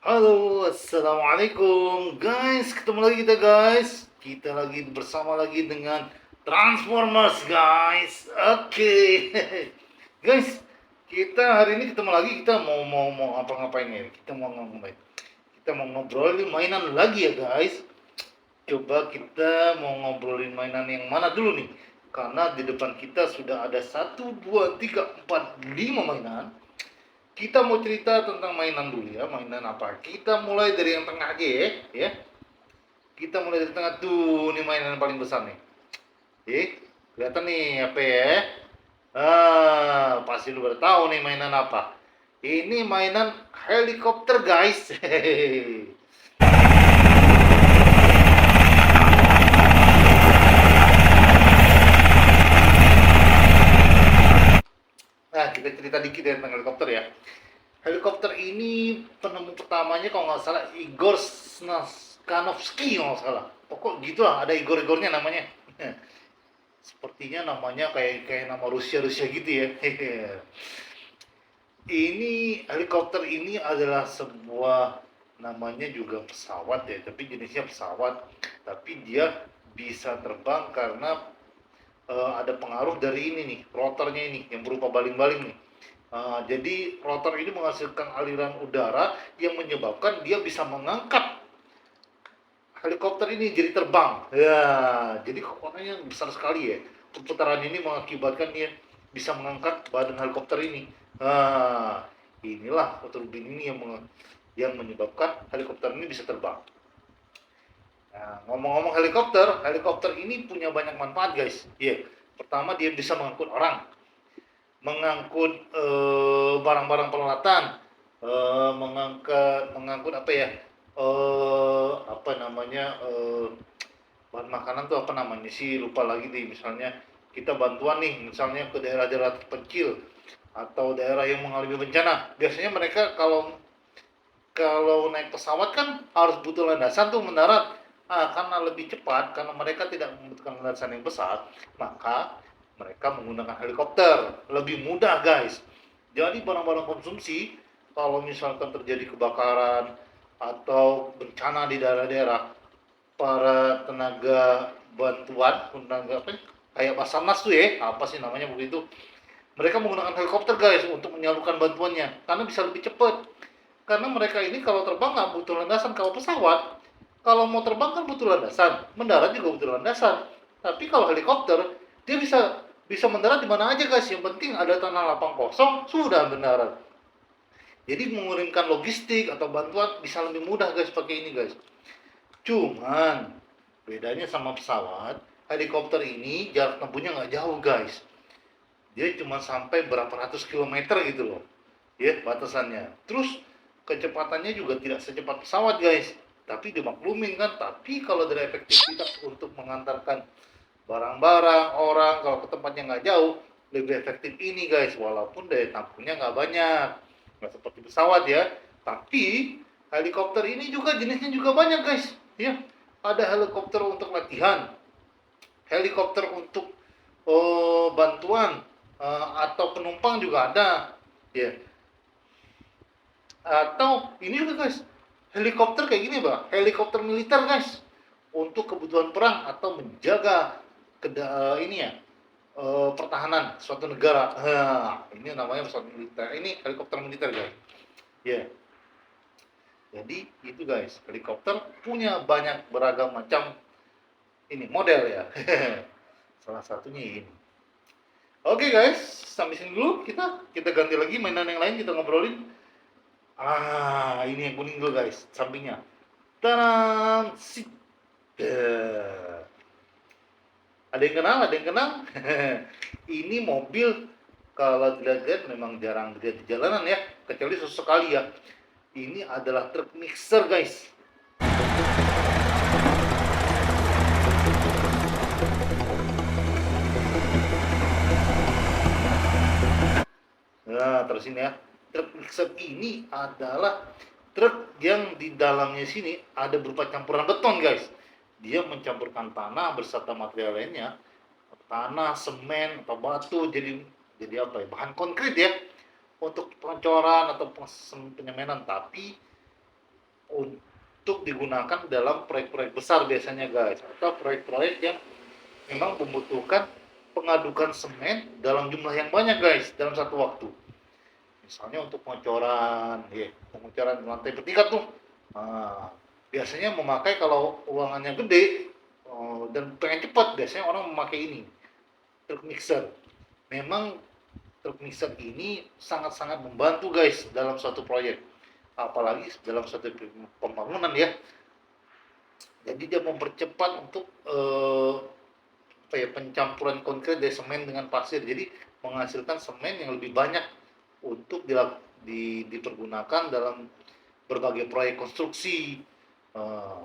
Halo, assalamualaikum guys. Ketemu lagi kita guys. Kita lagi bersama lagi dengan Transformers guys. Oke, guys. Kita hari ini ketemu lagi. Kita mau apa-ngapain ya? Kita mau ngapain? Kita mau ngobrolin mainan lagi ya guys. Coba kita mau ngobrolin mainan yang mana dulu nih? Karena di depan kita sudah ada satu, 2, 3, 4, 5 mainan. Kita mau cerita tentang mainan dulu ya. Mainan apa? Kita mulai dari yang tengah aja ya. Kita mulai dari tengah tuh, nih mainan yang paling besar nih. Kelihatan nih apa ya? Pasti lu baru tahu nih mainan apa. Ini mainan helikopter guys. Nah, kita cerita dikit ya tentang helikopter ya. Helikopter ini penemu pertamanya kalau nggak salah Igor Snaskanovsky kalau nggak salah. Pokok gitulah, ada Igor-Igornya namanya. Sepertinya namanya kayak kayak nama Rusia-Rusia gitu ya. Ini helikopter ini adalah sebuah, namanya juga pesawat ya, tapi jenisnya pesawat. Tapi dia bisa terbang karena ada pengaruh dari ini nih, rotornya ini yang berupa baling-baling nih. Jadi rotor ini menghasilkan aliran udara yang menyebabkan dia bisa mengangkat helikopter ini jadi terbang. Ya, jadi kekuatannya besar sekali ya. Perputaran ini mengakibatkan dia bisa mengangkat badan helikopter ini. Inilah turbin ini yang menyebabkan helikopter ini bisa terbang. Nah, ngomong-ngomong helikopter, helikopter ini punya banyak manfaat guys. Iya, pertama dia bisa mengangkut orang, mengangkut barang-barang peralatan, mengangkut apa ya, apa namanya, bahan makanan tuh apa namanya sih, lupa lagi nih. Misalnya kita bantuan nih, misalnya ke daerah-daerah terpencil atau daerah yang mengalami bencana. Biasanya mereka kalau kalau naik pesawat kan harus butuh landasan tuh mendarat. Karena lebih cepat, karena mereka tidak membutuhkan landasan yang besar, maka mereka menggunakan helikopter. Lebih mudah guys. Jadi barang-barang konsumsi, kalau misalkan terjadi kebakaran atau bencana di daerah-daerah, para tenaga bantuan, tenaga apa ya, kayak Basarnas tuh ya, apa sih namanya begitu, mereka menggunakan helikopter guys untuk menyalurkan bantuannya karena bisa lebih cepat. Karena mereka ini kalau terbang nggak butuh landasan. Kalau pesawat, kalau mau terbang kan butuh landasan, mendarat juga butuh landasan. Tapi kalau helikopter, dia bisa bisa mendarat di mana aja guys. Yang penting ada tanah lapang kosong, sudah mendarat. Jadi mengirimkan logistik atau bantuan bisa lebih mudah guys pakai ini guys. Cuman bedanya sama pesawat, helikopter ini jarak tempuhnya nggak jauh guys. Dia cuma sampai berapa ratus kilometer gitu loh, ya batasannya. Terus kecepatannya juga tidak secepat pesawat guys. Tapi dimaklumin kan. Tapi kalau dari efektivitas untuk mengantarkan barang-barang orang kalau ke tempatnya nggak jauh, lebih efektif ini guys. Walaupun daya tampungnya nggak banyak, nggak seperti pesawat ya. Tapi helikopter ini juga jenisnya juga banyak guys. Ya, ada helikopter untuk latihan, helikopter untuk bantuan, atau penumpang juga ada ya. Atau ini juga guys, helikopter kayak gini bang, helikopter militer guys, untuk kebutuhan perang atau menjaga ini ya, pertahanan suatu negara. Ini namanya pesawat militer, ini helikopter militer guys ya. Jadi itu guys, helikopter punya banyak beragam macam ini model ya. Salah satunya ini. Oke guys, sampai sini dulu. Kita ganti lagi mainan yang lain, kita ngobrolin. Ini yang kuning dulu guys, sampingnya. Tanam sip. Ada yang kenal, ada yang kenal. Ini mobil kalau dilihat memang jarang dilihat di jalanan ya, kecuali sesekali ya. Ini adalah truk mixer guys. Nah, terus ini ya. Truk mixer ini adalah truk yang di dalamnya sini ada berupa campuran beton, guys. Dia mencampurkan tanah beserta material lainnya, tanah, semen, atau batu, jadi apa ya? Bahan konkret ya untuk pencoran atau penyemanan. Tapi untuk digunakan dalam proyek-proyek besar biasanya guys, atau proyek-proyek yang memang membutuhkan pengadukan semen dalam jumlah yang banyak guys dalam satu waktu. Misalnya untuk pengecoran, ya, pengecoran lantai bertingkat tuh. Nah, biasanya memakai kalau ruangannya gede dan pengen cepat, biasanya orang memakai ini, truk mixer. Memang truk mixer ini sangat-sangat membantu guys dalam suatu proyek, apalagi dalam suatu pembangunan ya. Jadi dia mempercepat untuk pencampuran konkret dari semen dengan pasir. Jadi menghasilkan semen yang lebih banyak untuk dipergunakan dalam berbagai proyek konstruksi. Uh,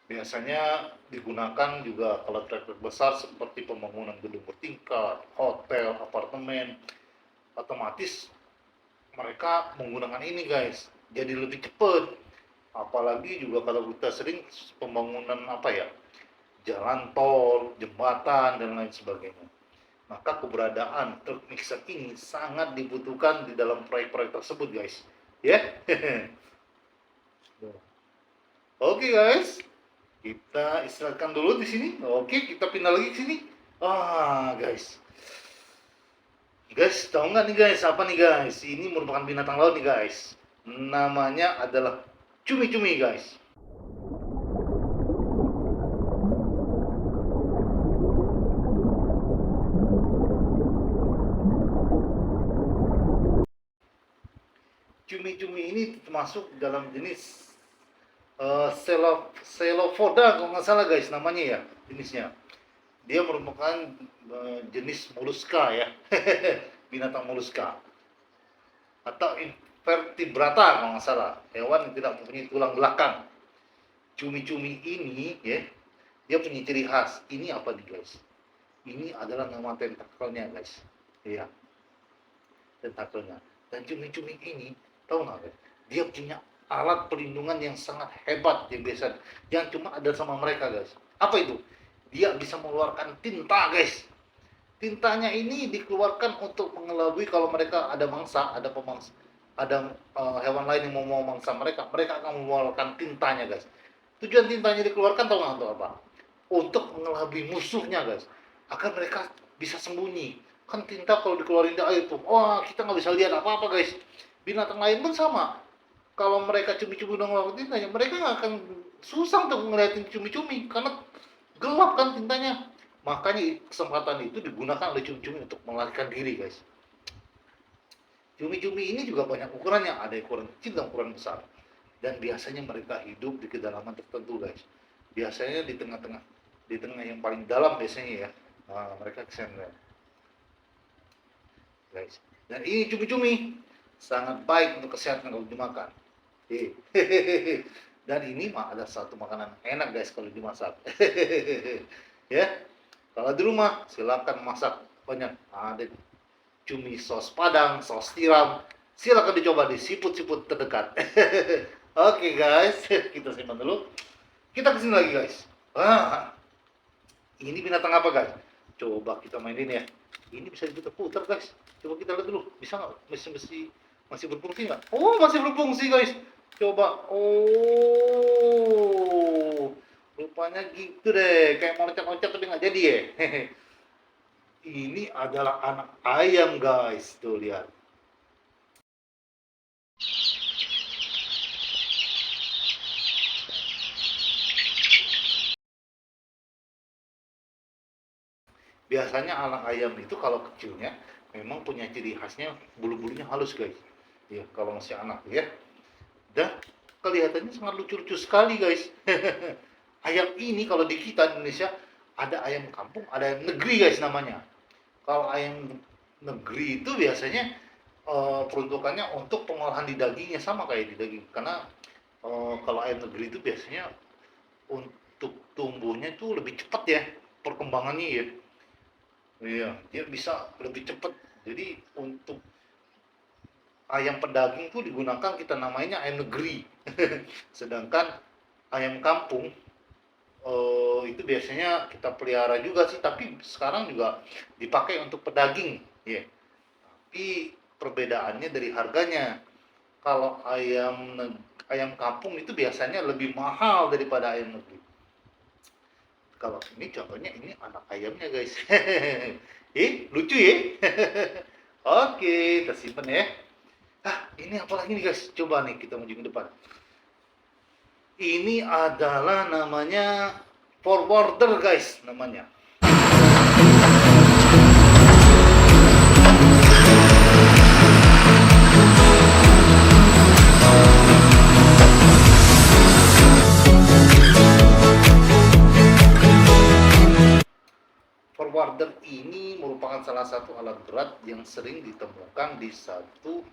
Biasanya digunakan juga kalau proyek besar seperti pembangunan gedung bertingkat, hotel, apartemen. Otomatis mereka menggunakan ini guys, jadi lebih cepat. Apalagi juga kalau kita sering pembangunan jalan tol, jembatan dan lain sebagainya. Maka keberadaan truk mixer ini sangat dibutuhkan di dalam proyek-proyek tersebut guys. Ya. Yeah? Oke guys, kita istirahatkan dulu di sini. Oke, kita pindah lagi ke sini. Guys. Guys, tahu nggak nih guys, apa nih guys? Ini merupakan binatang laut nih guys. Namanya adalah cumi-cumi guys. Cumi-cumi ini termasuk dalam jenis Celopoda kalau nggak salah guys namanya ya jenisnya. Dia merupakan jenis moluska ya, binatang moluska atau invertebrata kalau nggak salah, hewan yang tidak mempunyai tulang belakang. Cumi-cumi ini ya, dia punya ciri khas. Ini apa nih guys? Ini adalah nama tentakelnya guys. Iya, tentakelnya. Dan cumi-cumi ini, tahu nggak guys? Dia punya alat pelindungan yang sangat hebat yang biasa, yang cuma ada sama mereka guys. Apa itu? Dia bisa mengeluarkan tinta guys. Tintanya ini dikeluarkan untuk mengelabui kalau mereka ada mangsa, ada pemangsa, ada hewan lain yang mau mangsa mereka, mereka akan mengeluarkan tintanya guys. Tujuan tintanya dikeluarkan tahu nggak untuk apa? Untuk mengelabui musuhnya guys, agar mereka bisa sembunyi. Kan tinta kalau dikeluarin di air tuh, wah kita nggak bisa lihat apa-apa guys. Binatang lain pun sama. Kalau mereka cumi-cumi udah ngeluarin tintanya, mereka nggak akan susah untuk ngeliatin cumi-cumi karena gelap kan tintanya. Makanya kesempatan itu digunakan oleh cumi-cumi untuk melarikan diri guys. Cumi-cumi ini juga banyak ukurannya, ada ukuran kecil dan ukuran besar. Dan biasanya mereka hidup di kedalaman tertentu guys. Biasanya di tengah-tengah, di tengah yang paling dalam biasanya ya. Nah, mereka kesana guys. Dan ini cumi-cumi sangat baik untuk kesehatan kalau dimakan. Dan ini mah ada satu makanan enak guys kalau dimasak. Ya, kalau di rumah silakan masak banyak. Ada cumi sos padang, sos tiram. Silakan dicoba di siput-siput terdekat. Oke guys, kita simpan dulu. Kita kesini lagi guys. Ini binatang apa guys? Coba kita mainin ya. Ini bisa diputar-putar guys. Coba kita lihat dulu. Bisa nggak? Masih berfungsi nggak? Oh, masih berfungsi guys. Coba. Oh, rupanya gitu deh. Kayak mau loncat-loncat tapi nggak jadi ya. Ini adalah anak ayam guys. Tuh lihat. Biasanya anak ayam itu kalau kecilnya memang punya ciri khasnya bulu-bulunya halus guys. Ya, kalau masih anak ya. Dan kelihatannya sangat lucu-lucu sekali guys. Ayam ini kalau di kita Indonesia ada ayam kampung, ada ayam negeri guys namanya. Kalau ayam negeri itu biasanya peruntukannya untuk pengolahan di dagingnya sama kayak di daging. Karena kalau ayam negeri itu biasanya untuk tumbuhnya itu lebih cepat ya perkembangannya ya. Iya, dia bisa lebih cepat. Jadi untuk ayam pedaging itu digunakan kita namanya ayam negeri. Sedangkan ayam kampung itu biasanya kita pelihara juga sih, tapi sekarang juga dipakai untuk pedaging, ya. Tapi perbedaannya dari harganya. Kalau ayam kampung itu biasanya lebih mahal daripada ayam negeri. Kalau ini contohnya ini anak ayamnya guys. Lucu ya. Oke, kita simpen ya. Ini apa lagi nih guys? Coba nih kita maju ke depan. Ini adalah namanya forwarder guys namanya. Forwarder ini merupakan salah satu alat berat yang sering ditemukan di satu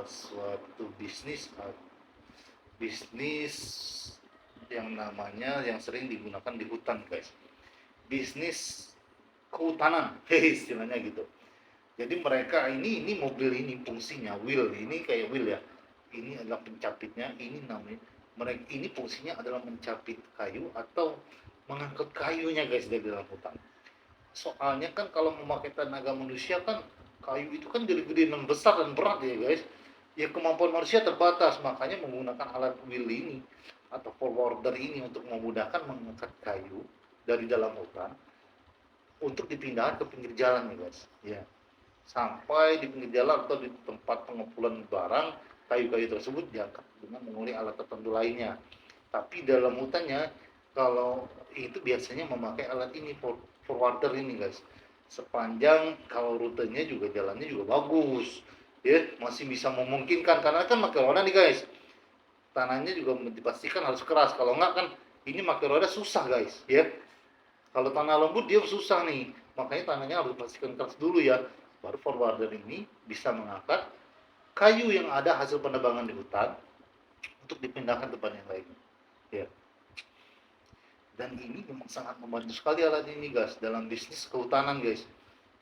suatu bisnis yang sering digunakan di hutan guys, bisnis kehutanan istilahnya gitu. Jadi mereka ini mobil ini fungsinya wheel, ini kayak wheel ya, ini adalah pencapitnya, ini namanya mereka ini fungsinya adalah mencapit kayu atau mengangkut kayunya guys dari dalam hutan. Soalnya kan kalau memakai tenaga manusia kan kayu itu kan gede-gede dan besar dan berat ya guys. Ya kemampuan manusia terbatas, makanya menggunakan alat wheel ini atau forwarder ini untuk memudahkan mengangkat kayu dari dalam hutan untuk dipindahkan ke pinggir jalan ya guys. Ya. Sampai di pinggir jalan atau di tempat pengumpulan barang, kayu-kayu tersebut diangkat dengan menggunakan alat tertentu lainnya. Tapi dalam hutannya kalau itu biasanya memakai alat ini forwarder ini guys. Sepanjang kalau rutenya juga jalannya juga bagus, ya masih bisa memungkinkan karena kan pakai roda nih guys. Tanahnya juga dipastikan harus keras, kalau enggak kan ini pakai roda susah guys, ya. Kalau tanah lembut dia susah nih, makanya tanahnya harus dipastikan keras dulu ya. Baru forwarder ini bisa mengangkat kayu yang ada hasil penebangan di hutan untuk dipindahkan ke tempat yang lain, ya. Dan ini memang sangat membantu sekali alat ini guys dalam bisnis kehutanan guys,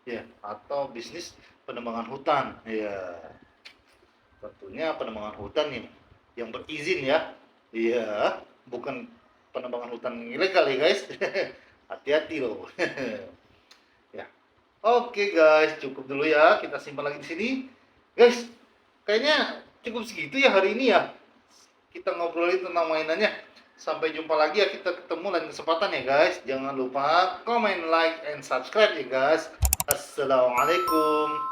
ya, atau bisnis penebangan hutan, ya. Tentunya penebangan hutan yang berizin ya, iya, bukan penebangan hutan ilegal ya guys. Hati-hati loh. Ya, oke guys, cukup dulu ya, kita simpan lagi di sini guys. Kayaknya cukup segitu ya hari ini ya, kita ngobrolin tentang mainannya. Sampai jumpa lagi ya, kita ketemu lain kesempatan ya guys. Jangan lupa comment, like, and subscribe ya guys. Assalamualaikum.